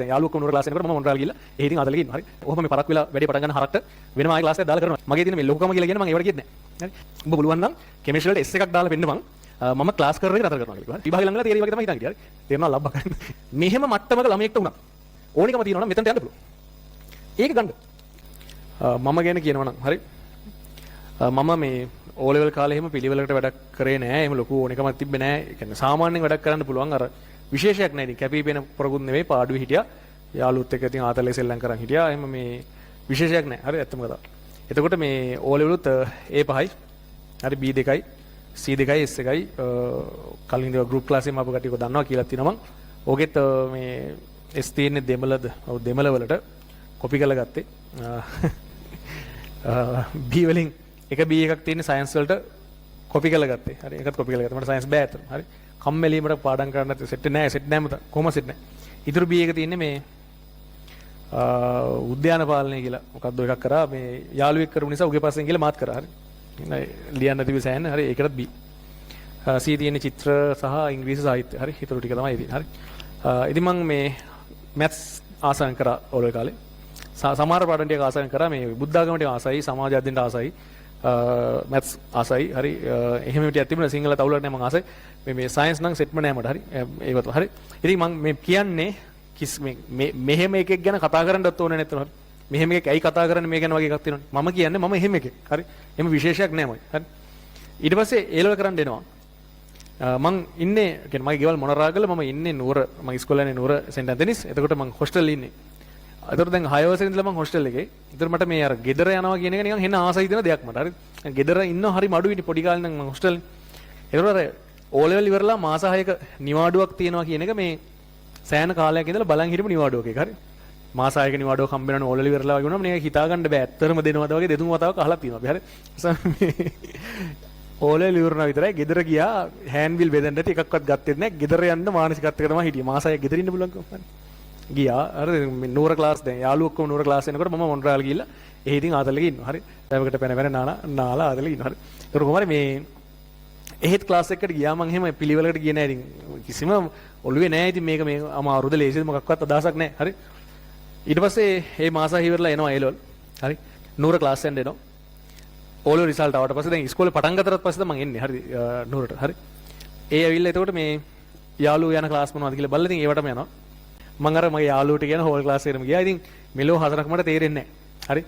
දැන් යාළුවෙක් උනර ක්ලාස් එකකට මම මොන්රාල් ගිහලා ඒ ඉතින් අදල ගිහින් හරි. ඔහොම මේ පරක් වෙලා වැඩි පටන් ගන්න හරක්ට වෙනම ආයෙ ක්ලාස් එකක් දාලා කරනවා. මගේ තියෙන මේ ලොකුකම කියලා කියන්නේ මම ඒවට කියෙත් නැහැ. හරි. උඹ පුළුවන් නම් කෙමිස්ට්‍රි වලට S එකක් දාලා වෙන්න මම ක්ලාස් කරන එක නතර කරනවා කියලා. හරි. විභාගෙ ළඟලා තියරි වගේ තමයි හිතන් හිටියේ. හරි. තේරෙනවා ලබ්බා ගන්න. මෙහෙම මට්ටමක ළමයෙක්ට උනා. ඕනිකම තියෙනවා නම් මෙතනට යන්න පුළුවන්. ඒක ගන්න. මම ගැන කියනවා නම් හරි. මම මේ O level කාලේ එහෙම පිළිවෙලකට වැඩක් කරේ නෑ. එහෙම ලොකු ඕනිකමක් තිබ්බේ නෑ. ඒ කියන්නේ සාමාන්‍යයෙන් වැඩක් කරන්න පුළුවන් අර විශේෂයක් නෑ. ඉතින් කැපිපෙන ප්‍රගුණ නෙවෙයි පාඩුවේ හිටියා. යාළුවොත් එක්ක ඉතින් ආතලේ සෙල්ලම් කරන් හිටියා. එහෙම මේ විශේෂයක් නෑ. හරි ඇත්තම කතාව. එතකොට මේ O level උත් A5යි. හරි B2යි C2යි S1යි කලින් දේවා ගෲප් ක්ලාස් එකේ මාපු කටියක දන්නවා කියලා තියෙනවා මං. ඕකෙත් මේ S තියෙන්නේ දෙමළද? ඔව් දෙමළ වලට කොපි කරලා ගත්තේ. B වලින් එක B එකක් තියෙන්නේ සයන්ස් වලට කොපි කරලා ගත්තේ. හරි ඒකත් කොපි කරලා ගත්තා. මට සයන්ස් බෑ අතන. හරි. කම්මැලිමට පාඩම් කරන්න නැත්නම් සෙට් නෑ මත. කොහොම සෙට් නෑ. ඉතුරු B එක තියෙන්නේ මේ උද්‍යාන පාලනය කියලා මොකක්ද එකක් කරා මේ යාළුවෙක් කරපු නිසා උගේ පස්සෙන් කියලා මාත් කරා. හරි. ලියන්න තිබි සෑහෙන. හරි ඒකටත් B. C තියෙන්නේ චිත්‍ර සහ ඉංග්‍රීසි සාහිත්‍ය. හරි. ඊටු ටික තමයි ඉතින්. හරි. ඉතින් මම මේ මැත්ස් ආසන් කරා ඕලේ කාලේ. සමහර පාඩම් ටික ආසන් කරා මේ බුද්ධාගම ටික ආසයි, සමාජ අධ්‍යයනට ආසයි, මැත්ස් ආසයි. හරි. එහෙම ටිකක් තිබුණා සිංහල තවුලට නෑ මම ආසයි. මේ සයන්ස් නම් සෙට්ම නෑ මට. හරි. ඒවත් හරි. ඉතින් මම මේ කියන්නේ මෙහෙම එකෙක් ගැන කතා කරන්නවත් ඕනේ නැත්නම් හරි. මෙහෙම එකක් ඇයි කතා කරන්නේ මේ ගැන වගේ එකක් තියෙනවනේ. මම කියන්නේ මම එහෙම එකෙක්. හරි. එහෙම විශේෂයක් නෑ මයි. හරි. ඊට පස්සේ ඒ ලෙවල් කරන්න එනවා. මං ඉන්නේ කියන්නේ මගේ ගෙවල් මොනරාගල මම ඉන්නේ නුවර මම ඉස්කෝලේ නුවර සෙන්ට් ඇන්තනිස්. එතකොට මං හොස්ටල් ඉන්නේ. ඒතකොට දැන් 6 වසරේ ඉඳලා මං හොස්ටල් එකේ. ඒතර මට මේ අර ගෙදර යනවා කියන එක නිකන් හෙන ආසයි දෙන දෙයක් මට. හරි. ගෙදර ඉන්න හරි මඩු ඉන්නේ පොඩි කාලේ නම් මං හොස්ටල්. ඒතර අර O level ඉවරලා මාස 6ක නිවාඩුවක් තියෙනවා කියන එක මේ සෑහෙන කාලයක් ඉඳලා බලන් හිටපු නිවාඩුවක එක. හරි. මාස 6ක නිවාඩුවක් හම්බ වෙනවනේ O level ඉවරලා වගේ වුණාම මේක හිතා ගන්න බෑ. ඇත්තටම දෙනවද වගේ දෙතුන් වතාවක් අහලා තියෙනවා අපි. හරි. O level ඉවරනවා විතරයි ගෙදර ගියා හෑන්ඩ් බිල් බෙදන්න ඇති එකක්වත් ගත්තේ නැහැ. ගෙදර යන්න මානසිකත්වයක තමයි හිටියේ. මාස 6ක් ගෙදර ඉන්න පුළුවන්කම. හරි. ගියා. හරි. නුවර ක්ලාස් දැන් යාළුවෝ ඔක්කොම නුවර ක්ලාස් එනකොට මම මොන්රාල් ගිහිල්ලා එහෙ ඉතින් ආතලෙක ඉන්නවා. හරි. දැවකට පැන නාලා ආතලෙක ඉන්නවා. හරි. ඒක කොහොමද මේ එහෙත් ක්ලාස් එකකට ගියා මං එහෙම පිළිවෙලකට ගියේ නැහැ. ඉතින් කිසිම ඔළුවේ නැහැ. ඉතින් මේක මේ අමාරුද ලේසිද මොකක්වත් අදහසක් නැහැ. හරි. ඊට පස්සේ මේ මාස ඉවරලා එනවා A level. හරි. නුවර ක්ලාස් එකෙන් එනවා. O level රිසල්ට් ආවට පස්සේ දැන් ඉස්කෝලේ පටන් ගත්තට පස්සේ මං එන්නේ. හරි. නුවරට. හරි. ඒ ඇවිල්ලා එතකොට මේ යාළුවෝ යන ක්ලාස් මොනවද කියලා බලලා ඉතින් ඒවටම යනවා. මං අර මගේ යාළුවට කියන හෝල් ක්ලාස් එකටම ගියා. ඉතින් මෙලෝ හතරක් මට තේරෙන්නේ නැහැ. හරි.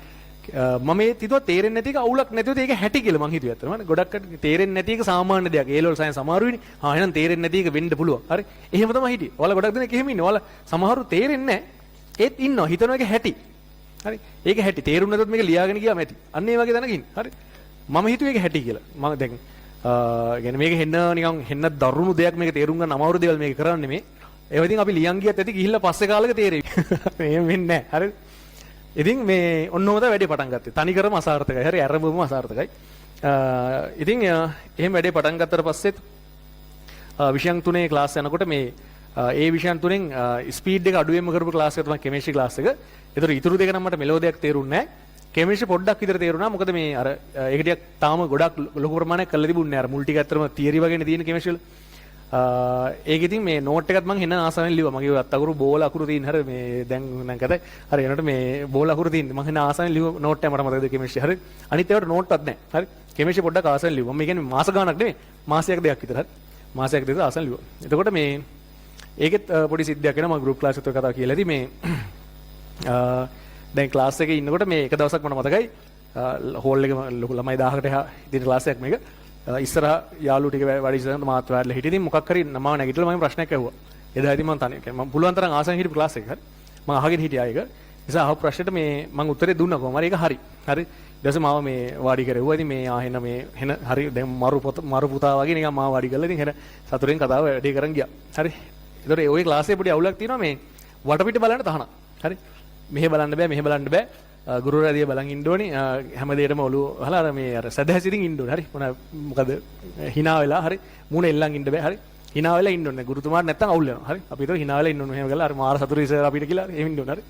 මම මේ හිතුවා තේරෙන්නේ නැති එක අවුලක් නැතිවද ඒක හැටි කියලා මං හිතුවා ඇත්තටම. ගොඩක් කට්ටිය තේරෙන්නේ නැති එක සාමාන්‍ය දෙයක්. ඒ ලෙවල් සයන්ස් අමාරුයිනේ. එහෙනම් තේරෙන්නේ නැති එක වෙන්න පුළුවන්. හරි. එහෙම තමයි හිටියේ. ඔයාලා ගොඩක් දෙනෙක් එහෙම ඉන්නේ. ඔයාලා සමහරු තේරෙන්නේ නැහැ. ඒත් ඉන්නවා. හිතනවා ඒක හැටි. හරි. ඒක හැටි. තේරුම් නැතොත් මේක ලියාගෙන ගියාම ඇති. අන්න ඒ වගේ දැනග ඉන්න. හරි. මම හිතුවේ ඒක හැටි කියලා. මම දැන් يعني මේක හෙන්න නිකන් හෙන්න දරුණු දෙයක් මේක තේරුම් ගන්න අමාරු දේවල් මේක කරන්නේ මේ. ඒවා ඉතින් අපි ලියන් ගියත් ඇති ගිහිල්ලා පස්සේ කාලෙක තේරෙයි. එහෙම වෙන්නේ නැහැ. හරි. ඉතින් මේ ඔන්නෝම තමයි වැඩේ පටන් ගත්තේ. තනිකරම අසාර්ථකයි. හරි අරඹුවම අසාර්ථකයි. ඉතින් එහෙම වැඩේ පටන් ගත්තට පස්සෙත් විෂයන් තුනේ ක්ලාස් යනකොට මේ ඒ විෂයන් තුනෙන් ස්පීඩ් එක අඩුවෙන්ම කරපු ක්ලාස් එක තමයි කෙමිස්ට්‍රි ක්ලාස් එක. ඒතර ඉතුරු දෙක නම් මට මෙලෝ දෙයක් තේරුන්නේ නැහැ. කෙමිස්ට්‍රි පොඩ්ඩක් විතර තේරුණා. මොකද මේ අර ඒක ටිකක් තාම ගොඩක් ලොකු ප්‍රමාණයක් කරලා තිබුණේ නැහැ. අර මුල් ටික ඇත්තටම තියරි වගේනේ තියෙන කෙමිස්ට්‍රි වල. ඒක ඉතින් මේ නෝට් එකත් මම හෙන ආසාවෙන් ලිව්වා. මගේ අත් අකුරු බෝල අකුරු තියෙන හරිය මේ දැන් නම් කතයි. හරි එනකොට මේ බෝල අකුරු තියෙන මම හෙන ආසාවෙන් ලිව්ව නෝට් එක මට මතකද කෙමිස්ට්‍රි. හරි. අනිත් ඒවාට නෝට්වත් නැහැ. හරි. කෙමිස්ට්‍රි පොඩ්ඩක් ආසාවෙන් ලිව්වා. මම කියන්නේ මාස ගාණක් නෙමෙයි. මාසයක් දෙකක් විතර. හරි. මාසයක් දෙකක් ආසාවෙන් ලිව්වා. එතකොට මේ ඒකෙත් පොඩි සිද්ධියක් වෙනවා. මම ගෲප් ක්ලාස් එකේ කතා කියලා ඉතින් මේ දැන් ක්ලාස් එකේ ඉන්නකොට මේ එක දවසක් මට මතකයි හෝල් එකේ ලොකු ළමයි 1000කට ඉදිරි ක්ලාස් එකක් මේක. ඉස්සරහ යාළුවෝ ටික වැඩි ඉස්සරහට මාත් වැඩලා හිටියේ. ඉතින් මොකක් හරි මම නැගිටලා මම ප්‍රශ්නයක් ඇහුවා. එදා ඉතින් මම තනියම මම පුළුවන් තරම් ආසෙන් හිටපු ක්ලාස් එක. හරි. මම අහගෙන හිටියා ඒක. නිසා අහපු ප්‍රශ්නෙට මේ මම උත්තරේ දුන්නා කොහොම හරි ඒක හරි. හරි. ඊට පස්සේ මාව මේ වාඩි කරෙව්වා. ඉතින් මේ ආහෙන මේ හෙන හරි දැන් මරු පුතා වගේ නිකන් මාව වාඩි කරලා ඉතින් හෙන සතුරෙන් කතාව වැඩි කරන් ගියා. හරි. ඒතකොට ওই ක්ලාස් එකේ පොඩි අවුලක් තියෙනවා මේ වටපිට බලන්න තහනම්. හරි. මෙහෙ බලන්න බෑ මෙහෙ බලන්න බෑ. ගුරුවරයා දිහා බලන් ඉන්න ඕනේ. හැම දෙයකම ඔළුව අහලා අර මේ අර සදහැසිරින් ඉන්න ඕනේ. හරි. මොකද hina වෙලා හරි මූණ එල්ලන් ඉන්න බෑ. හරි. hina වෙලා ඉන්න ඕනේ. ගුරුතුමාට නැත්තම් අවුල් වෙනවා. හරි. අපි හිතුවා hina වෙලා ඉන්න ඕනේ. එහෙම ගාලා අර මාර සතුරු ඉස්සර අපිට කියලා එහෙම ඉන්න ඕනේ. හරි.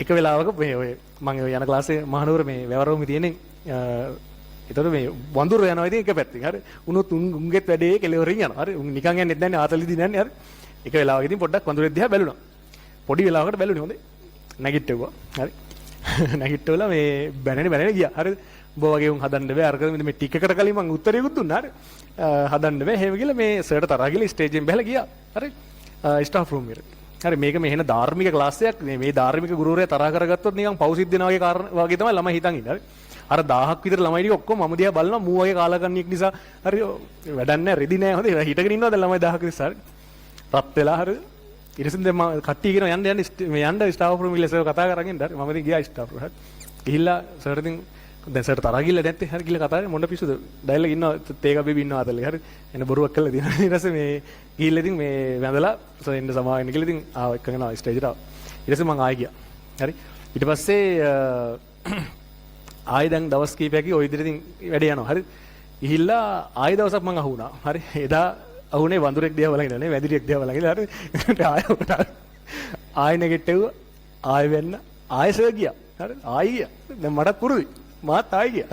එක වෙලාවක මේ ඔය මම ඔය යන ක්ලාස් එකේ මහනුවර මේ වැවරවුමේ තියෙන ඒතර මේ වඳුර යනවා ඉතින් එක පැත්තකින්. හරි. උනොත් උන්ගෙත් වැඩේ කෙලවරින් යනවා. හරි. උන් නිකන් යන්නේ නැත්නම් ආතලෙදි නෑනේ. හරි. එක වෙලාවක ඉතින් පොඩ්ඩක් වඳුරේ දිහා බැලුණා. පොඩි වෙලාවකට බැලුණේ හොඳේ. නැගිට්ටුවා. හරි. නැගිට්ටවල මේ බැනනේ ගියා. හරිද? උඹ වගේ උන් හදන්න බෑ. අරක මේ ටික එකට කලින් මම උත්තරයකුත් දුන්නා. හරි. හදන්න බෑ. එහෙම කියලා මේ සර්ට තරහා ගිහලා ස්ටේජ් එකෙන් බහලා ගියා. හරි. ස්ටාෆ් රූම් එකට. හරි මේක මේ එන ධාර්මික ක්ලාස් එකක්. මේ ධාර්මික ගුරුවරයා තරහා කරගත්තොත් නිකන් පෞසිද්ධ දෙනා වගේ කාරණා වගේ තමයි ළමයි හිතන් ඉන්නේ. හරි. අර 1000ක් විතර ළමයි ටික ඔක්කොම මම දිහා බලනවා මූ වගේ කාලකන්ණියෙක් නිසා. හරි වැඩක් නැහැ. රෙදි නැහැ. හොඳේ. හිටගෙන ඉන්නවා දැන් ළමයි 1000ක් විතර. හරි. රත් වෙලා හරි. ඊටසින් දැන් මම කට්ටිය කියනවා යන්න ස්ටාෆ් රූම් එකේ සර් කතා කරගෙන ඉන්න. හරි. මම ඉතින් ගියා ස්ටාෆ් රූම්. හරි. ගිහිල්ලා සර් ඉතින් දැන් සර් තරහා ගිහලා නැත්තේ. හරි ගිහලා කතා කරේ මොන පිස්සුද? ඩයලොග් ඉන්නවා තේක බේබි ඉන්නවා අතලේ. හරි. එන බොරුවක් කළා දිනා. ඊට පස්සේ මේ ගිහිල්ලා ඉතින් මේ වැඳලා සර් එන්න සමාවෙන්න කියලා ඉතින් ආව එක්කගෙන ආව ස්ටේජ් එකට ආවා. ඊට පස්සේ මම ආයෙ ගියා. හරි. ඊට පස්සේ ආයෙ දැන් දවස් කීපයකින් ওই විදිහට ඉතින් වැඩේ යනවා. හරි. ගිහිල්ලා ආයෙ දවසක් මම අහුණා. හරි. එදා අහුනේ වඳුරෙක් දිහා බලගෙන නේ වැදිරියෙක් දිහා බලගෙන. හරි. ආයෙ නැගිට්ටුවා. ආයෙ වෙන්න ආයෙ සර් ගියා. හරි. ආයෙ ගියා. දැන් මටත් පුරුදුයි. මාත් ආයෙ ගියා.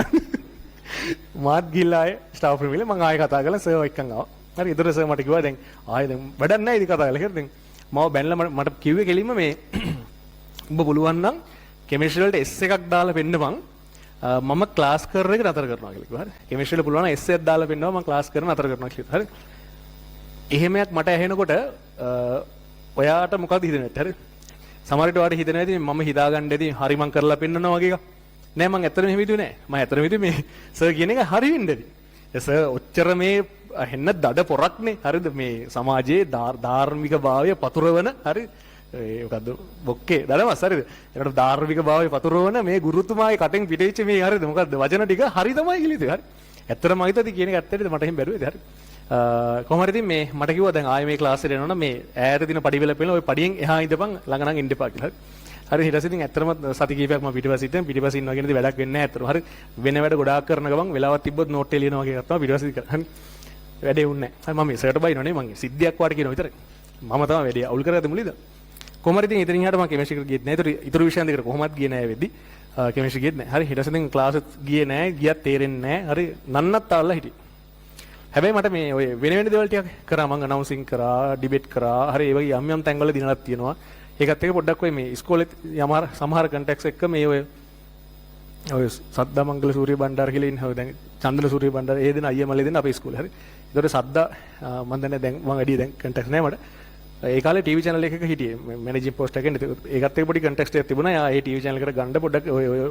මාත් ගිහලා ආයෙ ස්ටාෆ් රූම් එකේ මම ආයෙ කතා කරලා සර් එක්කන් ආවා. හරි. ඒතර සර් මට කිව්වා දැන් ආයෙ දැන් වැඩක් නැහැ ඉතින් කතා කරලා. හරි. දැන් මම බැනලා මට කිව්වේ කෙලින්ම මේ උඹ පුළුවන් නම් කෙමිස්ට්‍රි වලට S එකක් දාලා පෙන්නපන්. මම ක්ලාස් කරන එක නතර කරනවා කියලා කිව්වා. හරි. කෙමිස්ට්‍රි වල පුළුවන් නම් S එකක් දාලා පෙන්නනවා මම ක්ලාස් කරන නතර කරනවා කියලා. හරි. එහෙමයක් මට ඇහෙනකොට ඔයාට මොකක්ද හිතෙන්නේ? හරි. සමහර විට ඔයාට හිතෙනවා ඉතින් මම හිතාගන්න ඉතින් හරි මං කරලා පෙන්නනවා වගේ එකක්. නෑ මං ඇත්තටම එහෙම හිතුවේ නෑ. මම ඇත්තටම හිතුවේ මේ සර් කියන එක හරි වෙන්න ඇති. සර් ඔච්චර මේ හෙන්න දඩ පොරක්නේ. හරිද? මේ සමාජයේ ධාර්මික භාවය පතුරවන හරි මොකද්ද බොක්කේ දඩමස් හරිද? ඒකට ධාර්මික භාවය පතුරවන මේ ගුරුතුමාගේ කටෙන් පිටෙච්ච මේ හරිද? මොකද්ද වචන ටික හරි තමයි කියලා ඉතින් හරි. ඇත්තටම මම හිතුවා කියන එක ඇත්තටද මට එහෙම බැරුවේද හරි. කොහොම හරි ඉතින් මේ මට කිව්වා දැන් ආයේ මේ ක්ලාස් එකට එනවනම් මේ ඈත දින පඩි වෙල පෙළන ওই පඩියෙන් එහා ඉඳපන් ළඟ නම් ඉන්න එපා කියලා. හරි ඊට පස්සේ ඉතින් ඇත්තටම සති කිහිපයක් මම පිටිපස්සේ ඉන්නවා කියන දේ වැඩක් වෙන්නේ නැහැ ඇත්තටම. හරි වෙන වැඩ ගොඩාක් කරන ගමන් වෙලාවක් තිබ්බොත් නෝට් එක ලියනවා වගේ කරනවා පිටිපස්සේ කරා. වැඩේ වුන්නේ නැහැ. හරි මම සර්ට බයිනෝ නේ මං සිද්ධියක් වාට කියනවා විතරයි. මම තමයි වැඩේ අවුල් කරගත්තේ මුලින්ද. කොහොම හරි ඉතින් ඉතින් එහාට මම කෙමිස්ට්‍රි එකට ගියෙත් නැහැ. ඊටු විෂයන් දෙකට කොහොමවත් ගියේ නැහැ වෙද්දි. කෙමිස්ට්‍රි ගියෙත් නැහැ. හරි ඊට පස්සේ ඉතින් ක්ලාස් ගියේ නැහැ. ගියත් තේරෙන්නේ නැහැ. හරි නන්නත් ආවලා හිටියේ. හැබැයි මට මේ ඔය වෙන දේවල් ටිකක් කරා මම අනවුන්සින් කරා ඩිබේට් කරා හරි ඒ වගේ යම් යම් තැන්වල දිනලක් තියෙනවා ඒකත් එක පොඩ්ඩක් ඔය මේ ඉස්කෝලේ සමහර කන්ටැක්ට්ස් එක්ක මේ ඔය සද්දාමංගල සූර්ය බණ්ඩාර කියලා ඉන්නවා දැන් චන්දන සූර්ය බණ්ඩාර ඒ දෙන අයියා මල්ලේ දෙන අපේ ඉස්කෝලේ හරි ඒතකොට සද්දා මම දන්නේ දැන් මම වැඩි දැන් කන්ටැක්ට්ස් නැහැ මට ඒ කාලේ ටීවී channel එකක හිටියේ මැනේජින් පෝස්ට් එකෙන් ඒකත් එක පොඩි කන්ටැක්ට්ස් එකක් තිබුණා ඒ ටීවී channel එකට ගන්න පොඩ්ඩක්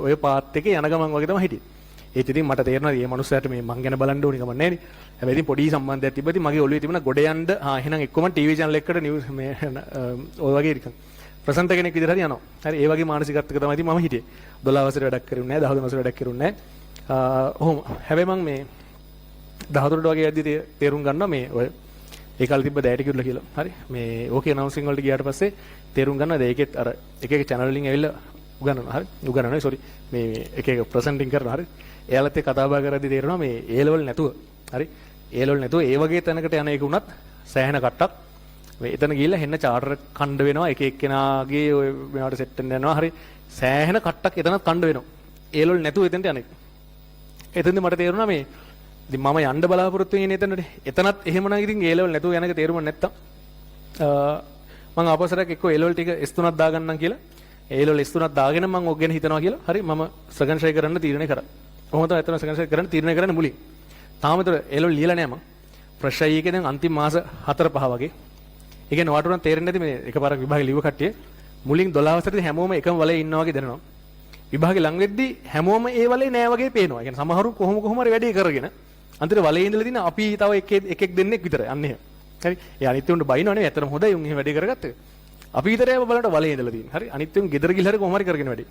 ඔය පාත් එකේ යන ගමන් වගේ තමයි හිටියේ ඒත් ඉතින් මට තේරෙනවා මේ මනුස්සයාට මේ මං ගැන බලන්න ඕනි කම නැහැ නේ. හැබැයි ඉතින් පොඩි සම්බන්ධයක් තිබ්බ ඉතින් මගේ ඔළුවේ තිබුණා ගොඩ යන්න එහෙනම් එක්කම ටීවී channel එකකට නිවුස් මේ ඔය වගේ නිකන් ප්‍රසන්ත කෙනෙක් විදිහට හරි යනවා. හරි ඒ වගේ මානසිකත්වයක තමයි ඉතින් මම හිටියේ. 12 වසරේ වැඩක් කරුන්නේ නැහැ 13 වසරේ වැඩක් කරුන්නේ නැහැ. ඔහොම. හැබැයි මම මේ 14ට වගේ යද්දි තේරුම් ගන්නවා මේ ඔය ඒ කාලේ තිබ්බ දැයට කිව්ලා කියලා. හරි. මේ ඕකේ අනවුන්සින් වලට ගියාට පස්සේ තේරුම් ගන්නවා ඒකෙත් අර එක එක channel වලින් ඇවිල්ලා උගන්වනවා. හරි. උගන්වනවා sorry. මේ එක එක ප්‍රසන්ටින් කරනවා. හරි. එයාලත් එක්ක කතා බහ කරද්දී තේරෙනවා මේ A level නැතුව හරි A level නැතුව ඒ වගේ තැනකට යන එක උනත් සෑහෙන කට්ටක් මේ එතන ගිහිල්ලා හෙන්න චාටර් කණ්ඩ වෙනවා එක එක්කෙනාගේ ඔය වෙනවට සෙට් වෙන්න යනවා හරි සෑහෙන කට්ටක් එතනත් කණ්ඩ වෙනවා A level නැතුව එතනට යන එක එතෙන්ද මට තේරුණා මේ ඉතින් මම යන්න බලාපොරොත්තු වෙන්නේ එතනට එතනත් එහෙමනම් ඉතින් A level නැතුව යන එක තේරුම නැත්තම් මම ආපස්සට එක්ක A level ටික S3ක් දාගන්නම් කියලා A level S3ක් දාගෙන මම ඔක් ගැන හිතනවා කියලා හරි මම සෙකන්ඩ් ෂයි කරන්න තීරණය කරා කොහොමද එතන සෙකන්ඩ් ෂයි කරන්න තීරණය කරන්න මුලින් තාම ඒතර A level ලියලා නැහැ මම ෆ්‍රෙෂ් අයි එකේ දැන් අන්තිම මාස 4-5 වගේ ඒ කියන්නේ ඔයාට උනම් තේරෙන්නේ නැති මේ එකපාරක් විභාගෙ ලියුව කට්ටිය මුලින් 12 වසරේදී හැමෝම එකම වලේ ඉන්නවා වගේ දැනෙනවා විභාගෙ ලඟ වෙද්දී හැමෝම ඒ වලේ නෑ වගේ පේනවා. ඒ කියන්නේ සමහරු කොහොම හරි වැඩේ කරගෙන අන්තිමට වලේ ඉඳලා දින අපි තව එකෙක් දෙන්නෙක් විතරයි. අන්න එහෙම. හරි. ඒ අනිත් උන්ට බයිනව නෙවෙයි. ඇත්තටම හොඳයි උන් එහෙම වැඩේ කරගත්තේ. අපි විතරයි බලන්න වලේ ඉඳලා තියෙන්නේ. හරි. අනිත් උන් ගෙදර ගිහලා හරි කොහොම හරි කරගෙන වැඩේ.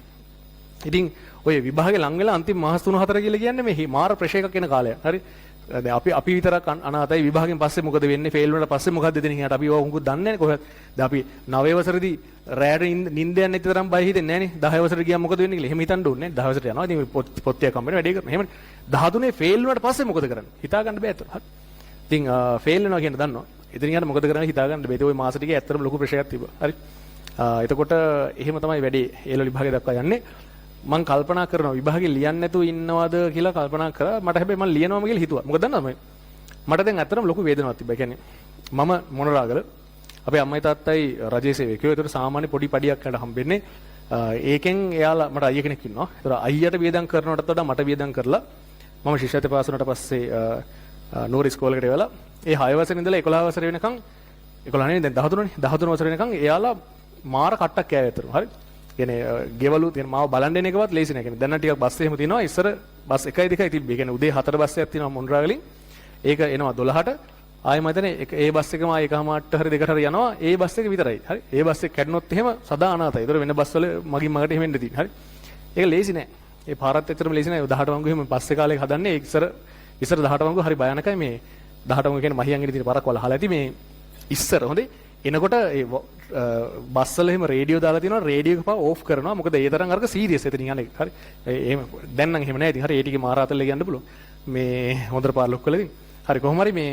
ඉතින් ඔය විභාගෙ ලඟ වෙලා අන්තිම මාස 3-4 කියලා කියන්නේ මේ මාර ප්‍රෙෂර් එකක් එන කාලයක්. හරි. දැන් අපි විතරක් අනාතයි විභාගෙන් පස්සේ මොකද වෙන්නේ ෆේල් වුණාට පස්සේ මොකද්ද දෙන්නේ කියලා අපි ඕක දන්නේ නැහැ කොහෙද. දැන් අපි 9 වසරේදී රැයට නිින්ද යන්නේ නැති තරම් බය හිතෙන්නේ නැහැ නේ. 10 වසරේ ගියාම මොකද වෙන්නේ කියලා. එහෙම හිතන්න ඕනේ නැහැ. 10 වසරේ යනවා. ඉතින් පොත්තිය කම්පැනි වැඩේ කරනවා. එහෙමනේ. 13 ෆේල් වුණාට පස්සේ මොකද කරන්නේ? හිතා ගන්න බෑ අතට. හරි. ඉතින් ෆේල් වෙනවා කියන දන්නවා. ඉතින් යාට මොකද කරන්නේ හිතා ගන්න බෑ. ඒ ওই මාස ටිකේ ඇත්තටම ලොකු ප්‍රෙෂර් එකක් තිබ්බා. හරි. එතකොට එහෙම තමයි වැඩේ ඒල විභාගය දක්වා යන්නේ. මම කල්පනා කරනවා විභාගෙ ලියන්න නැතුව ඉන්නවද කියලා කල්පනා කරා. මට හැබැයි මම ලියනවාම කියලා හිතුවා. මොකද දන්නවද මට දැන් ඇත්තටම ලොකු වේදනාවක් තිබ්බා. ඒ කියන්නේ මම මොනරාගල අපේ අම්මයි තාත්තයි රජයේ සේවකයෝ. ඒතර සාමාන්‍ය පොඩි පඩියක් යන හම්බෙන්නේ. ඒකෙන් එයාලා මට අයියා කෙනෙක් ඉන්නවා. ඒතර අයියට වියදම් කරනවටත් වඩා මට වියදම් කරලා මම ශිෂ්‍යත්ව පාස් වුණාට පස්සේ නූර ඉස්කෝලේකට එවලා ඒ 6 වසරේ ඉඳලා 11 වසරේ වෙනකන් 11 නෙවෙයි දැන් 13නේ 13 වසරේ වෙනකන් එයාලා මාර කට්ටක් කෑවේ අතරු. හරි. කියන්නේ ගෙවලු තියෙන මාව බලන් දෙන එකවත් ලේසි නෑ. කියන්නේ දැන් නම් ටිකක් බස් එහෙම තියෙනවා. ඉස්සර බස් 1යි 2යි තිබ්බේ. කියන්නේ උදේ 4 බස් එකක් තියෙනවා මොන්රාගලින්. ඒක එනවා 12ට. ආයෙ මම හිතන්නේ ඒ බස් එකම ආයෙ එකමාරට හරි දෙකට හරි යනවා. ඒ බස් එක විතරයි. හරි. ඒ බස් එක කැඩුනොත් එහෙම සදා අනාතයි. ඒතර වෙන බස් වල මගින් මගට එහෙම එන්න තියෙන්නේ. හරි. ඒක ලේසි නෑ. ඒ පාරත් ඇත්තටම ලේසි නෑ. 18 වංගු එහෙම බස් එක කාලේ හදන්නේ. ඉස්සර 18 වංගු හරි භයානකයි මේ 18 වංගු කියන්නේ මහියන් ඉඳි තියෙන පාරක් වල අහලා ඇති මේ ඉස්සර හොඳේ එනකොට ඒ බස් වල එහෙම රේඩියෝ දාලා තියෙනවා රේඩියෝ එක පාව ඕෆ් කරනවා මොකද ඒ තරම් අරක සීරියස් එතනින් යන්නේ හරි එහෙම දැන් නම් එහෙම නෑ ඉතින් හරි ඒ ටිකේ මාරාතල්ල කියන්න පුළුවන් මේ හොඳට පාරලොක් කළා ඉතින් හරි කොහොම හරි මේ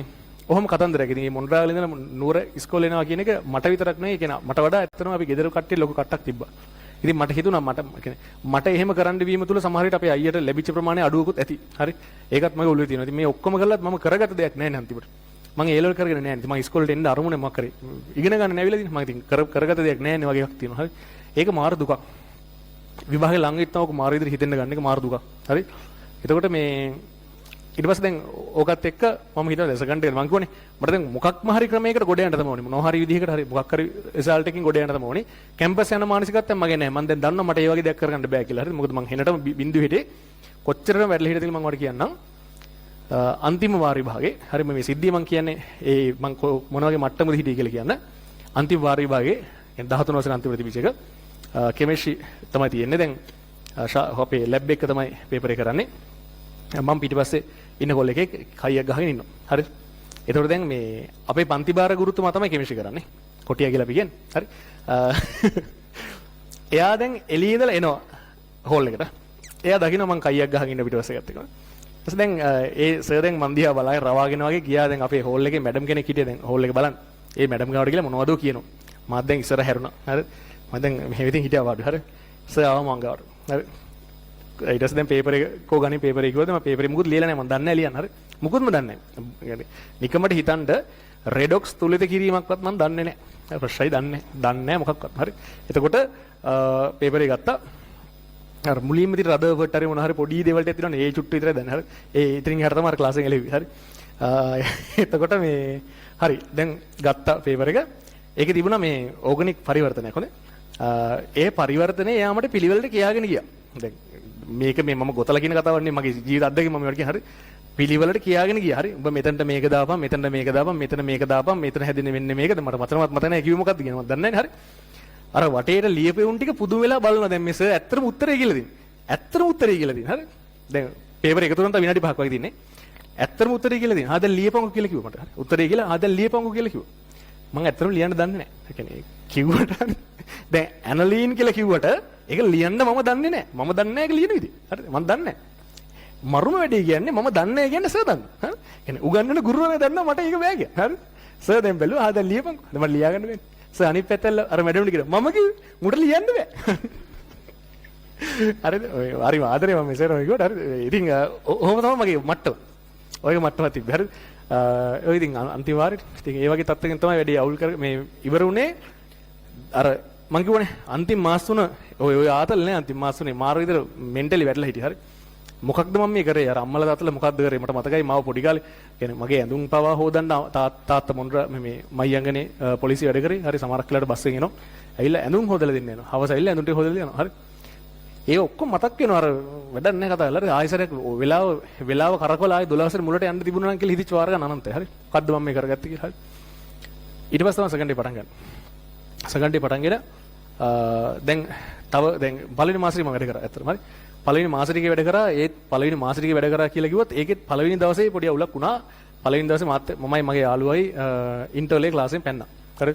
ඔහොම කතන්දරයක් ඉතින් මේ මොන්රාගල ඉඳලා නූර ඉස්කෝලේ එනවා කියන එක මට විතරක් නෙවෙයි කියන මට වඩා ඇත්තටම අපි ගෙදර කට්ටිය ලොකු කට්ටක් තිබ්බා ඉතින් මට හිතුණා මට එහෙම කරන්න වීම තුල සමහර විට අපේ අයියට ලැබිච්ච ප්‍රමාණය අඩුවකුත් ඇති හරි ඒකත් මගේ ඔළුවේ තියෙනවා ඉතින් මේ ඔක්කොම කළත් මම කරගත්ත දෙයක් නෑ නේ අන්තිමට මම ඒ ලෙවල් කරගෙන නෑ. මම ඉස්කෝලේට එන්න අරමුණේ මොකක් කරේ. ඉගෙන ගන්න නැවිලා ඉතින් මම ඉතින් කරගත දෙයක් නෑ නේ වගේ එකක් තියෙනවා. හරි. ඒක මාර දුකක්. විභාගේ ළඟ ඉන්නවක මාර විදිහට හිතෙන්න ගන්න එක මාර දුකක්. හරි. එතකොට මේ ඊට පස්සේ දැන් ඕකත් එක්ක මම හිතුවා දැන් සෙකන්ඩ් එකට මම කිව්වනේ මට දැන් මොකක්ම හරි ක්‍රමයකට ගොඩ යන්න තමයි ඕනේ. මොනවා හරි විදිහකට හරි මොකක් හරි රිසල්ට් එකකින් ගොඩ යන්න තමයි ඕනේ. කැම්පස් යන මානසිකත්වයෙන් මගේ නෑ. මම දැන් දන්නවා මට ඒ වගේ දෙයක් කරගන්න බෑ කියලා. හරි. මොකද මම හෙනටම බින්දු හිටේ කොච්චරම වැඩලා හිටියද කියලා මම වට කියන්නම්. අන්තිම වාර විභාගේ හරි මේ සිද්ධිය මම කියන්නේ ඒ මම මොන වගේ මට්ටමද හිටියේ කියලා කියන්න අන්තිම වාර විභාගේ 13 වසරේ අන්තිමට තිබිච්ච එක කෙමිස්ට්‍රි තමයි තියෙන්නේ දැන් අපේ ලැබ් එක තමයි පේපර් එක කරන්නේ මම පිටිපස්සේ ඉන්න කොල් එකේ කයියක් ගහගෙන ඉන්නවා හරි ඒතකොට දැන් මේ අපේ පන්ති භාර ගුරුතුමා තමයි කෙමිස්ට්‍රි කරන්නේ කොටියා කියලා අපි කියන්නේ හරි එයා දැන් එළියේ ඉඳලා එනවා හෝල් එකට එයා දකින්න මම කයියක් ගහගෙන ඉන්න පිටිපස්සේ ගත්ත එක ඊට දැන් ඒ සර් දැන් මන් දිහා බලාගෙන රවාගෙන වගේ ගියා දැන් අපේ හෝල් එකේ මැඩම් කෙනෙක් හිටියා දැන් හෝල් එක බලන්න. ඒ මැඩම් ගාවට ගිහලා මොනවදෝ කියනවා. මාත් දැන් ඉස්සර හැරුණා. හරි. මම දැන් මෙහෙම ඉතින් හිටියා වාඩි. හරි. සර් ආව මං ගාවට. හරි. ඊට පස්සේ දැන් පේපර් එක කෝ ගන්නේ පේපර් එක කිව්වද මම පේපරේ මුකුත් ලියලා නැහැ මම දන්නේ නැහැ ලියන්න. හරි. මුකුත්ම දන්නේ නැහැ. නිකමට හිතන්න රෙඩොක්ස් තුලිත කිරීමක්වත් මම දන්නේ නැහැ. ප්‍රශ්නයි දන්නේ නැහැ මොකක්වත්. හරි. එතකොට පේපර් එක ගත්තා. අර මුලින්ම ඉතින් රද වර්ඩ් හරි මොන හරි පොඩි දේවල් ටිකක් තියෙනවනේ ඒ චුට්ටු විතරයි දැන් හරි ඒ ඉතින් එහාට තමයි ක්ලාස් එකෙන් එළෙවි හරි එතකොට මේ හරි දැන් ගත්ත පේපර් එක ඒකේ තිබුණා මේ ඕගනික් පරිවර්තනයක් හොඳේ ඒ පරිවර්තනේ යාමට පිළිවෙලට කියාගෙන ගියා දැන් මේක මේ මම ගොතලා කියන කතාවක් නෙමෙයි මගේ ජීවිත අත්දැකීම මම කියන්නේ හරි පිළිවෙලට කියාගෙන ගියා හරි උඹ මෙතනට මේක දාපන් මෙතනට මේක දාපන් මෙතන මේක දාපන් මෙතන හැදෙන්නේ මෙන්න මේකද මට මතක නැහැ කිව්ව මොකක්ද කියන මම දන්නේ නැහැ හරි අර වටේට ලියපෙවුන් ටික පුදුම වෙලා බලනවා දැන් මේ සර් ඇත්තටම උත්තරේ කියලා දෙන්නේ. ඇත්තටම උත්තරේ කියලා දෙන්නේ. හරි. දැන් පේපර් එකතු කරන් තව විනාඩි 5ක් වගේ තින්නේ. ඇත්තටම උත්තරේ කියලා දෙන්නේ. ආ දැන් ලියපන්කෝ කියලා කිව්වා මට. හරි. උත්තරේ කියලා ආ දැන් ලියපන්කෝ කියලා කිව්වා. මම ඇත්තටම ලියන්න දන්නේ නැහැ. ඒ කියන්නේ කිව්වට දැන් ඇනලීන් කියලා කිව්වට ඒක ලියන්න මම දන්නේ නැහැ. මම දන්නේ නැහැ ඒක ලියන විදිහ. හරි. මම දන්නේ නැහැ. මරුම වැඩේ කියන්නේ මම දන්නේ නැහැ කියන්නේ සර් දන්නවා. හරි. කියන්නේ උගන්වන ගුරුවරයා දන්නවා මට ඒක බෑ කියලා. හරි. සර් දැන් බැලුවා ආ දැන් ලියපන්කෝ. දැන් මට ලියාගන්න වෙන්නේ. සර් අනිත් පැත්තට අර මැඩම්ට කිව්වා මම කිව්වේ මුට ලියන්න බෑ. හරිද? ඔය හරි ආදරේ මම මෙසේර ඔය කිව්වට හරි. ඉතින් ඔහොම තමයි මගේ මට්ටම. ඔය මට්ටම තිබ්බේ. හරි. ඔය ඉතින් අන්තිම වාරේ ඉතින් ඒ වගේ තත්ත්වකින් තමයි වැඩි අවුල් කර මේ ඉවර වුණේ. අර මම කිව්වනේ අන්තිම මාස තුන ඔය ආතල් නේ අන්තිම මාස තුනේ මාර විතර මෙන්ටලි වැටලා හිටියා. හරි. මොකක්ද මම මේ කරේ? අර අම්මලා තාත්තලා මොකක්ද කරේ? මට මතකයි මාව පොඩි කාලේ කියන්නේ මගේ ඇඳුම් පවා හොදන්න තාත්තා මොන්ඩර මේ මයියංගනේ පොලිසිය වැඩ කරේ. හරි සමහරක් වෙලාවට බස් එකෙන් එනවා. ඇවිල්ලා ඇඳුම් හොදලා දෙන්න යනවා. හවස ඇවිල්ලා ඇඳුම් ටික හොදලා දෙනවා. හරි. ඒ ඔක්කොම මතක් වෙනවා. අර වැඩක් නැහැ කතා කරලා. ආයෙසරයක් වෙලාව කරකවලා ආයෙ 12 වසරේ මුලට යන්න තිබුණා නම් කියලා හිතච්ච වාර ගන්න අනන්තයි. හරි. මොකද්ද මම මේ කරගත්තේ කියලා. හරි. ඊට පස්සේ තමයි සෙකන්ඩ් පටන් ගන්න. සෙකන්ඩ් පටන්ගෙන දැන් තව දැන් පළවෙනි මාසෙදි මම වැඩ කරා. ඇත්තටම හරි. පළවෙනි මාසෙ ටිකේ වැඩ කරා ඒත් පළවෙනි මාසෙ ටිකේ වැඩ කරා කියලා කිව්වොත් ඒකෙත් පළවෙනි දවසේ පොඩි අවුලක් වුණා පළවෙනි දවසේ මමයි මගේ යාළුවයි ඉන්ටර්වල් එකේ ක්ලාස් එකෙන් පැන්නා හරි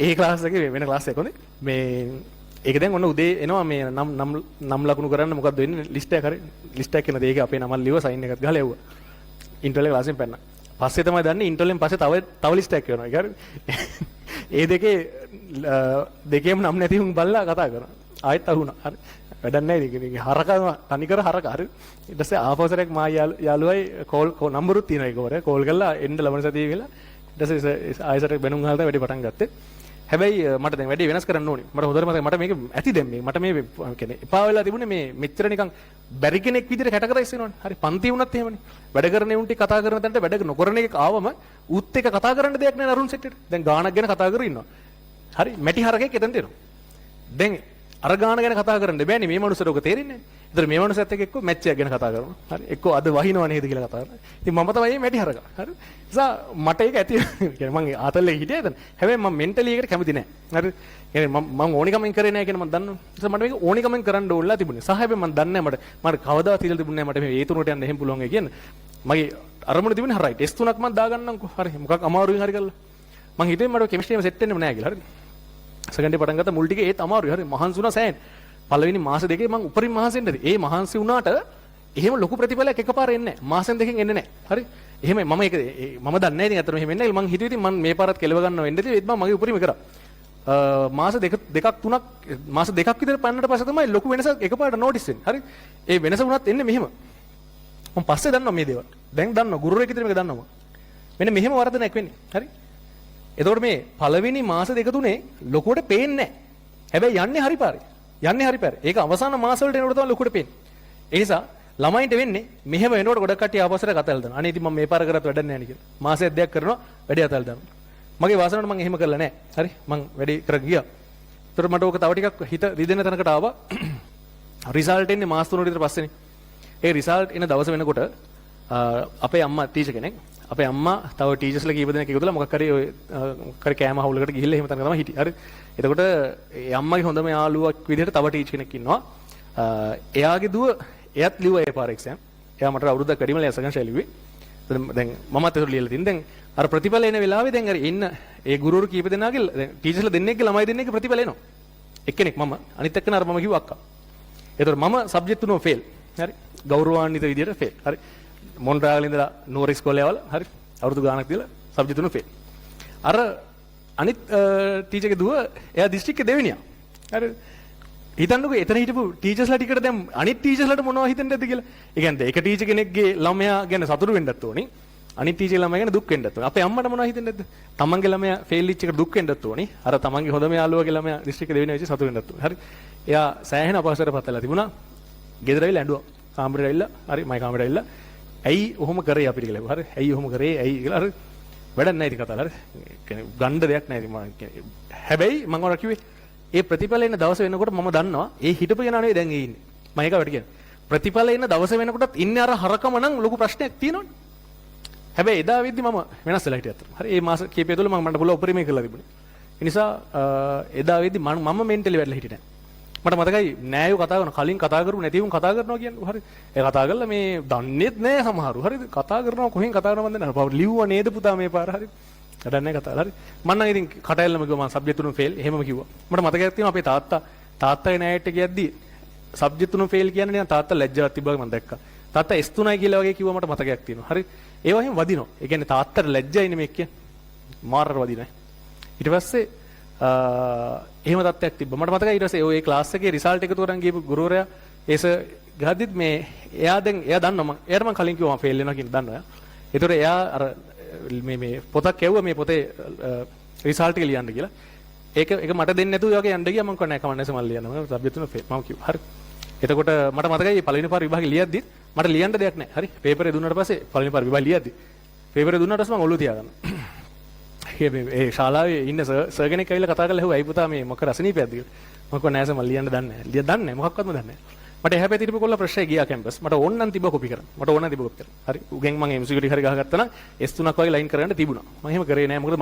ඒ ක්ලාස් එකේ වෙන ක්ලාස් එකක් හොඳේ මේ ඒක දැන් ඔන්න උදේ එනවා මේ නම් ලකුණු කරන්න මොකද්ද වෙන්නේ ලිස්ට් එක හරි ලිස්ට් එකක් එනවා ඒක අපේ නම ලියව සයින් එකක් ගහලා එව්වා ඉන්ටර්වල් එකේ ක්ලාස් එකෙන් පැන්නා පස්සේ තමයි දන්නේ ඉන්ටර්වල් එකෙන් පස්සේ තව ලිස්ට් එකක් එනවා ඒක හරි ඒ දෙකේම නම් නැති උන් බල්ලා කතා කරනවා ආයෙත් අහුණා හරි වැඩක් නැහැ ඉතින් හරකම තනිකර හරක හරි ඊට පස්සේ ආපස්සරයක් මා යාළුවයි කෝල් නම්බරුත් තියෙනවා ඒක වර කෝල් කරලා එන්න ලබන සතියේ කියලා ඊට පස්සේ ආයෙසට බැනුම් අහලා වැඩි පටන් ගත්තේ. හැබැයි මට දැන් වැඩි වෙනස් කරන්න ඕනේ. මට හොඳට මතකයි මට මේක ඇති දැන් මේ මට මේ කියන්නේ එපා වෙලා තිබුණේ මේ මෙච්චර නිකන් බැරි කෙනෙක් විදිහට කැටගරයිස් වෙනවනේ. හරි පන්ති වුණත් එහෙමනේ. වැඩ කරන උන්ටි කතා කරන තැනට වැඩ නොකරන එක ආවම ඌත් එක කතා කරන්න දෙයක් නෑ අරුන් සෙට්ටේට. දැන් ගානක් ගැන කතා කරගෙන ඉන්නවා. හරි මැටි හරකෙක් එතනට එනවා. දැන් අර ගාන ගැන කතා කරන්න බෑනේ මේ මනුස්සයට ඔක තේරෙන්නේ නැහැ. ඒතර මේ මනුස්සයත් එක්ක එක්ක මැච් එකක් ගැන කතා කරනවා. හරි එක්ක අද වහිනව නේද කියලා කතා කරනවා. ඉතින් මම තමයි මේ මැටි හරක. හරි. නිසා මට ඒක ඇති කියන්නේ මම ආතල්ලේ හිටියේ එතන. හැබැයි මම මෙන්ටලි ඒකට කැමති නැහැ. හරි. කියන්නේ මම ඕනිකමෙන් කරේ නැහැ කියන මම දන්නවා. නිසා මට මේක ඕනිකමෙන් කරන්න ඕනලා තිබුණේ. සහ හැබැයි මම දන්නේ නැහැ මට කවදාවත් හිතලා තිබුණේ නැහැ මට මේ ඒ3ට යන්න එහෙම පුළුවන් ඒ කියන්නේ. මගේ අරමුණ තිබුණේ හරයි. ටෙස්ට් 3ක් මම දාගන්නම්කෝ. හරි. මොකක් අමාරුවෙන් හරි කරලා. මම හිතුවේ මට කෙමිස්ට්‍රි එකම සෙට් වෙන්නේම නැහැ කියලා. හරි. සෙකන්ඩ් එක පටන් ගත්තා මුල් ටිකේ ඒත් අමාරුයි. හරි. මහන්සි වුණා සෑහෙන. පළවෙනි මාස දෙකේ මම උපරිම මහන්සි වෙන්නද. ඒ මහන්සි වුණාට එහෙම ලොකු ප්‍රතිඵලයක් එකපාර එන්නේ නැහැ. මාසෙන් දෙකෙන් එන්නේ නැහැ. හරි. එහෙම මම ඒක මම දන්නේ නැහැ ඉතින් අතන මෙහෙම එන්නේ. මං හිතුවේ ඉතින් මම මේ පාරත් කෙලව ගන්නව වෙන්නදී ඒත් මම මගේ උපරිම කරා. මාස දෙකක් තුනක් මාස දෙකක් විතර පන්නට පස්සේ තමයි ලොකු වෙනසක් එකපාරට නෝටිස් වෙන්නේ. හරි. ඒ වෙනස වුණත් එන්නේ මෙහෙම. මම පස්සේ දන්නවා මේ දේවල්. දැන් දන්නවා ගුරුවරයෙක් විතර මේක දන්නවා. මෙන්න මෙහෙම වර්ධනයක් වෙන්නේ. හරි. එතකොට මේ පළවෙනි මාස දෙක තුනේ ලොකුවට පේන්නේ නැහැ. හැබැයි යන්නේ හරි පාරේ. යන්නේ හරි පාරේ. ඒක අවසාන මාස වලට එනකොට තමයි ලොකුවට පේන්නේ. ඒ නිසා ළමයින්ට වෙන්නේ මෙහෙම වෙනකොට ගොඩක් කට්ටිය ආපස්සට කතාල් දානවා. අනේ ඉතින් මම මේ පාර කරත් වැඩක් නැහැ නේ කියලා. මාසයක් දෙකක් කරනවා වැඩි අතල් දානවා. මගේ වාසනාවට මම එහෙම කරලා නැහැ. හරි. මම වැඩි කර ගියා. ඒතර මට ඕක තව ටිකක් හිත රිදෙන තැනකට ආවා. රිසල්ට් එන්නේ මාස 3 විතර පස්සේනේ. ඒ රිසල්ට් එන දවස වෙනකොට අපේ අම්මා ටීචර් කෙනෙක් අපේ අම්මා තව ටීචර්ස්ලා කීප දෙනෙක් එකතුලා මොකක් හරි ඔය කෑම හවුලකට ගිහිල්ලා එහෙම තැනක තමයි හිටියේ. හරි. එතකොට ඒ අම්මගේ හොඳම යාළුවක් විදිහට තව ටීචර් කෙනෙක් ඉන්නවා. එයාගේ දුව එයත් ලිව්වා ඒ පාර එක්සෑම්. එයා මට අවුරුද්දක් වැඩිමල එයා සෙකන්ඩ් ලිව්වේ. දැන් මමත් ඒක ලියලා තින්. දැන් අර ප්‍රතිඵල එන වෙලාවේ දැන් අර ඉන්න ඒ ගුරුවරු කීප දෙනාගේ දැන් ටීචර්ස්ලා දෙන්නෙක්ගේ ළමයි දෙන්නෙක්ගේ ප්‍රතිඵල එනවා. එක්කෙනෙක් මම අනිත් එක්කෙනා අර මම කිව්වා අක්කා. ඒතකොට මම සබ්ජෙක්ට් තුනම ෆේල්. හරි. ගෞරවාන්විත විදියට ෆේල්. හරි. මොන්රාගල ඉඳලා නෝරිස් කෝලේ යවල හරි. අවුරුදු ගාණක් දීලා සබ්ජෙක්ට් තුන ෆේල්. අර අනිත් ටීචර්ගේ දුව එයා දිස්ත්‍රික්කේ දෙවෙනියා. හරි. හිතන්නකෝ එතන හිටපු ටීචර්ස්ලා ටිකට දැන් අනිත් ටීචර්ස්ලාට මොනවද හිතෙන්නද කියලා. ඒ කියන්නේ එක ටීචර් කෙනෙක්ගේ ළමයා ගැන සතුටු වෙන්නත් ඕනේ. අනිත් ටීචර් ළමයා ගැන දුක් වෙන්නත් ඕනේ. අපේ අම්මට මොනවද හිතෙන්නේද? තමන්ගේ ළමයා ෆේල් වෙච්ච එකට දුක් වෙන්නත් ඕනේ. අර තමන්ගේ හොඳම යාළුවාගේ ළමයා දිස්ත්‍රික්කේ දෙවෙනියා වෙච්ච සතුටු වෙන්නත් ඕනේ. හරි. එයා සෑහෙන අපහසුතාවට පත් වෙලා තිබුණා. ගෙදර ඇවිල්ලා ඇඬුවා. කාමරේට ඇවිල්ලා හරි මයි කාමරේට ඇවිල්ලා ඇයි ඔහොම කරේ අපිට කියලා. හරි. ඇයි ඔහොම කරේ? ඇයි කියලා හරි. වැඩක් නැහැ ඉතින් කතාවල. හරි. කියන්නේ ගණ්ඩ දෙයක් නැහැ ඉතින් මම කියන්නේ. හැබැයි මම ඔයාලා කිව්වේ ඒ ප්‍රතිඵල එන දවස වෙනකොට මම දන්නවා ඒ හිටපු කෙනා නෙවෙයි දැන් ඉන්නේ. මම ඒකට කියන්නේ. ප්‍රතිඵල එන දවස වෙනකොටත් ඉන්නේ අර හරකම නම් ලොකු ප්‍රශ්නයක් තියෙනවනේ. හැබැයි එදා වෙද්දි මම වෙනස් වෙලා හිටියත්. හරි. ඒ මාස කීපය තුළ මම මට පුළුවන් උපරිමය කරලා තිබුණේ. ඒ නිසා එදා වෙද්දි මම මෙන්ටලි වැඩිලා හිටියේ නැහැ. මට මතකයි නෑයෝ කතා කරන කලින් කතා කරු නැති වුන් කතා කරනවා කියන්නේ. හරි. ඒ කතා කරලා මේ දන්නේත් නෑ සමහරු. හරිද? කතා කරනවා කොහෙන් කතා කරනවද දන්නේ නැහැ. ලිව්වා නේද පුතා මේ පාර හරි. වැඩක් නැහැ කතා. හරි. මම නම් ඉතින් කටයල්ලම කිව්වා මම සබ්ජෙක්ට් තුන ෆේල් එහෙමම කිව්වා. මට මතකයක් තියෙනවා අපේ තාත්තගේ නෑයට කියද්දි සබ්ජෙක්ට් තුන ෆේල් කියන්නේ නිකන් තාත්තා ලැජ්ජාවක් තිබ්බා මම දැක්කා. තාත්තා S3යි කියලා වගේ කිව්වා මට මතකයක් තියෙනවා. හරි. ඒ වගේම වදිනවා. ඒ කියන්නේ තාත්තට ලැජ්ජයිනේ මේක කියන්නේ. මාරර වදිනවා. ඊට පස්සේ එහෙම තත්ත්වයක් තිබ්බා. මට මතකයි ඊට පස්සේ ඔය ක්ලාස් එකේ රිසල්ට් එකතු කරන් ගිහපු ගුරුවරයා ඒස ගහද්දිත් මේ එයා දන්නවා මම එයාට මම කලින් කිව්වා මම ෆේල් වෙනවා කියන දන්නවා. ඒතකොට එයා අර මේ පොතක් ඇව්වා මේ පොතේ රිසල්ට් එක ලියන්න කියලා. ඒක මට දෙන්නේ නැතුව ඒ වගේ යන්න ගියා මම කිව්වා නෑ කමන්නේ මම ලියන්න. මම සබ්ජෙක්ට් තුන ෆේල් මම කිව්වා. හරි. එතකොට මට මතකයි පළවෙනි පාර විභාගේ ලියද්දි මට ලියන්න දෙයක් නෑ. හරි. පේපරේ දුන්නාට පස්සේ පළවෙනි පාර විභාගේ ලියද්දි පේපරේ දුන්නාට පස්සේ මම ඔළුව තියාගන්නවා. ඒ ශාලාවේ ඉන්න සර් කෙනෙක් ඇවිල්ලා කතා කරලා ඇහුවා ඇයි පුතා මේ මොකද අසනීපයක්ද කියලා. මම කිව්වා නෑ සර් මම ලියන්න දන්නේ නෑ. දන්නේ නෑ මොකක්වත්ම දන්නේ නෑ. මට එහා පැත්තේ හිටපු කොල්ල ප්‍රශ්නේ ගියා කැම්පස්. මට ඕන නම් තිබ්බ කොපි කරන්න. මට ඕන නම් තිබ්බ කොපි කරන්න. හරි. උගෙන් මම MCQ ටික හරි ගහගත්තා නම් S3ක් වගේ ලයින් කරගන්න තිබුණා. මම එහෙම කරේ නෑ. මොකද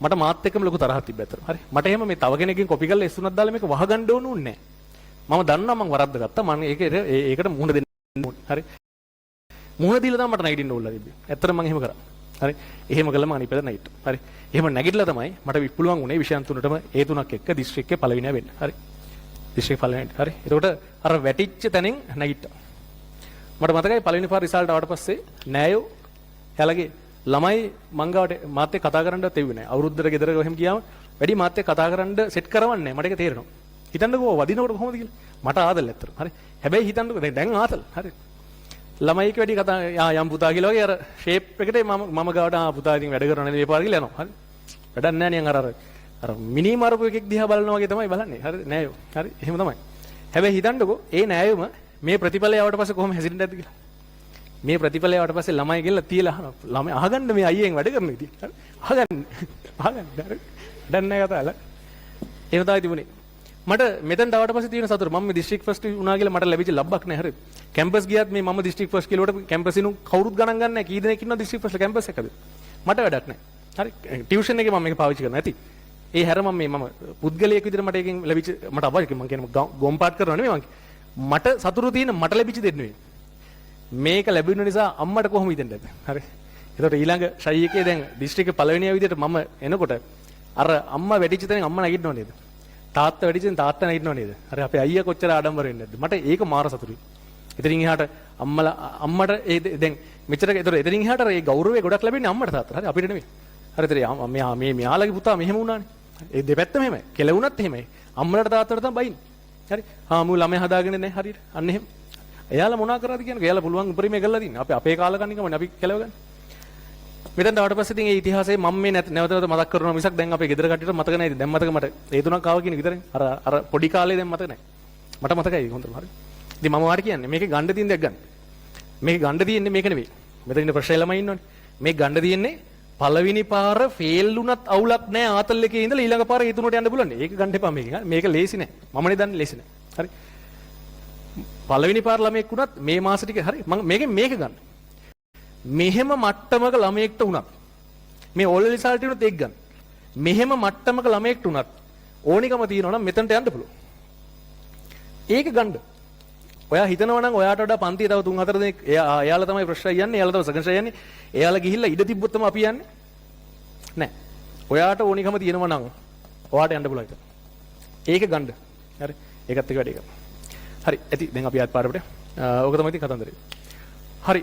මට මාත් එක්කම ලොකු තරහක් තිබ්බ ඇත්තට. හරි. මට එහෙම මේ තව කෙනෙක්ගෙන් කොපි කරලා S3ක් දාලා මේක වහගන්න ඕනුන්නේ නෑ. මම දන්නවා මම වරද්ද ගත්තා. මම ඒකට මුහුණ දෙන්න ඕනේ. හරි. මුහුණ දීලා තමයි මට නැගිටින්න ඕල්ලා තිබ්බේ. ඇත්තට මම එහෙම කරා. හරි. එහෙම කළාම අනිත් පැත්ත නැගිට්ටා. හරි. එහෙම නැගිටලා තමයි මට පුළුවන් උනේ විෂයන් තුනටම ඒ තුනක් එක්ක දිස්ත්‍රික්කේ පළවෙනියා වෙන්න. හරි. දිස්ත්‍රික්කේ පළවෙනියට. හරි. එතකොට අර වැටිච්ච තැනින් නැගිට්ටා. මට මතකයි පළවෙනි පාර රිසල්ට් ආවට පස්සේ නෑයෝ එයාලගේ ළමයි මංගාවට මාත් එක්ක කතා කරන්නත් එව්වේ නෑ. අවුරුද්දට ගෙදර එහෙම ගියාම වැඩි මාත් එක්ක කතා කරන්න සෙට් කරවන්නේ නෑ. මට ඒක තේරෙනවා. හිතන්නකෝ වදිනකොට කොහොමද කියලා. මට ආදල් ඇත්තට. හරි. හැබැයි හිතන්නකෝ දැන් ආතල්. හරි. ළමයික වැඩි කතා යම් පුතා කියලා වගේ අර ෂේප් එකට මම ගාවට පුතා ඉතින් වැඩ කරනවා නේ මේ පාර කියලා යනවා. හරි. වැඩක් නැහැ නියන් අර මිනි මරපු එකෙක් දිහා බලනවා වගේ තමයි බලන්නේ. හරි නෑයෝ. හරි එහෙම තමයි. හැබැයි හිතන්නකෝ ඒ නෑයොම මේ ප්‍රතිඵලය ආවට පස්සේ කොහොම හැසිරෙන්නද කියලා. මේ ප්‍රතිඵලය ආවට පස්සේ ළමයි ගෙල්ල තියලා අහනවා. ළමයි අහගන්න මේ අයියෙන් වැඩ කරන විදිය. හරි. අහගන්න. හරි. දැන් නෑ කතාවල. එහෙම තමයි තිබුණේ. මට මෙතෙන්ට ආවට පස්සේ තියෙන සතුට මම මේ දිස්ත්‍රික් ෆස්ට් වුණා කියලා මට ලැබිච්ච ලබ්බක් නෑ. හරි. කැම්පස් ගියත් මේ මම දිස්ත්‍රික් ෆස්ට් කියලාට කැම්පස් ඉනු කවුරුත් ගණන් ගන්න නෑ. කී දෙනෙක් ඉන්නවද දිස්ත්‍රික් ෆස්ට් කැම්පස් එකද? මට වැඩක් නෑ. හරි. ටියුෂන් එකේ මම මේක පාවිච්චි කරනවා ඇති. ඒ හැර මම පුද්ගලයෙක් විදිහට මට එකෙන් ලැබිච්ච මට අවශ්‍ය මම කියන්නේ ගොම්පාට් කරනවා නෙමෙයි මට සතුරු තියෙන මට ලැබිච්ච දෙයක් නෙමෙයි. මේක ලැබුණ නිසා අම්මට කොහොම හිතෙන්නද? හරි. ඒකට ඊළඟ ෂයි එකේ දැන් දිස්ත්‍රික්කේ පළවෙනියා විදිහට මම එනකොට අර අම්මා වැඩිච්ච තැනින් අම්මා නැගිටිනව නේද? තාත්තා වැඩිච්ච තැනින් තාත්තා නැගිටිනව නේද? හරි අපේ අයියා කොච්චර ආඩම්බර වෙන්නේ නැද්ද? මට ඒක මාර සතුටුයි. එතනින් එහාට අම්මට ඒ දැන් මෙච්චර ඒතර එතනින් එහාට ඒ ගෞරවය ගොඩක් ලැබෙන්නේ අම්මට තාත්තට. හරි අපිට නෙමෙයි. හරි ඒතර මේ මෙයාලගේ පුතා මෙහෙම වුණානේ. ඒ දෙපැත්තම එහෙමයි. කෙලවුණත් එහෙමයි. අම්මලට තාත්තට තමයි බයින්. හරි. මු ළමයා හදාගෙන නැහැ හරියට. අන්න එහෙම. එයාලා මොනා කරාද කියන්නේ? එයාලා පුළුවන් උපරිමය කරලා තින්නේ. අපේ කාලකන්නිකමනේ අපි කෙලවගන්නේ. මෙතෙන් ආවට පස්සේ ඉතින් ඒ ඉතිහාසයේ මම මේ නැවත නැවත මතක් කරනවා මිසක් දැන් අපේ ගෙදර කට්ටියට මතක නැහැ. දැන් මතක මට ඒ තුනක් ආව කියන විතරනේ. අර පොඩි කාලේ දැන් මතක නැහැ. මට මතකයි හොඳටම හරි. ඉතින් මම වාට කියන්නේ මේකේ ගන්න තියෙන දෙයක් ගන්න. මේකේ ගන්න තියෙන්නේ මේක නෙවෙයි. මෙතන ඉන්න ප්‍රශ්න ළමයි ඉන්නෝනේ. මේ ගන්න තියෙන්නේ පළවෙනි පාර ෆේල් වුණත් අවුලක් නැහැ ආතල් එකේ ඉඳලා ඊළඟ පාර ඒ තුනට යන්න පුළුවන්. ඒක ගන්න එපා මේකෙන්. මේක ලේසි නෑ. මමනේ දන්නේ ලේසි නෑ. හරි. පළවෙනි පාර ළමයෙක් වුණත් මේ මාස ටික හරි මම මේකෙන් මේක ගන්න. මෙහෙම මට්ටමක ළමයෙක්ට වුණත් මේ ඕල් රිසල්ට් උනත් ඒක ගන්න. මෙහෙම මට්ටමක ළමයෙක්ට වුණත් ඕනිකම තියෙනවා නම් මෙතනට යන්න පුළුවන්. ඒක ගන්න. ඔයා හිතනවා නම් ඔයාට වඩා පන්තියේ තව 3-4 දෙනෙක් එයාලා තමයි ෆස්ට් ෂයි යන්නේ, එයාලා තමයි සෙකන්ඩ් ෂයි යන්නේ. එයාලා ගිහිල්ලා ඉඩ තිබ්බොත් තමයි අපි යන්නේ. නෑ. ඔයාට ඕනිකම තියෙනවා නම් ඔයාට යන්න පුළුවන් ඒක. ඒක ගන්න. හරි. ඒකත් එක වැඩි එකක්. හරි. ඇති දැන් අපි ආත් පාඩමට. ඕක තමයි ඉතින් කතන්දරේ. හරි.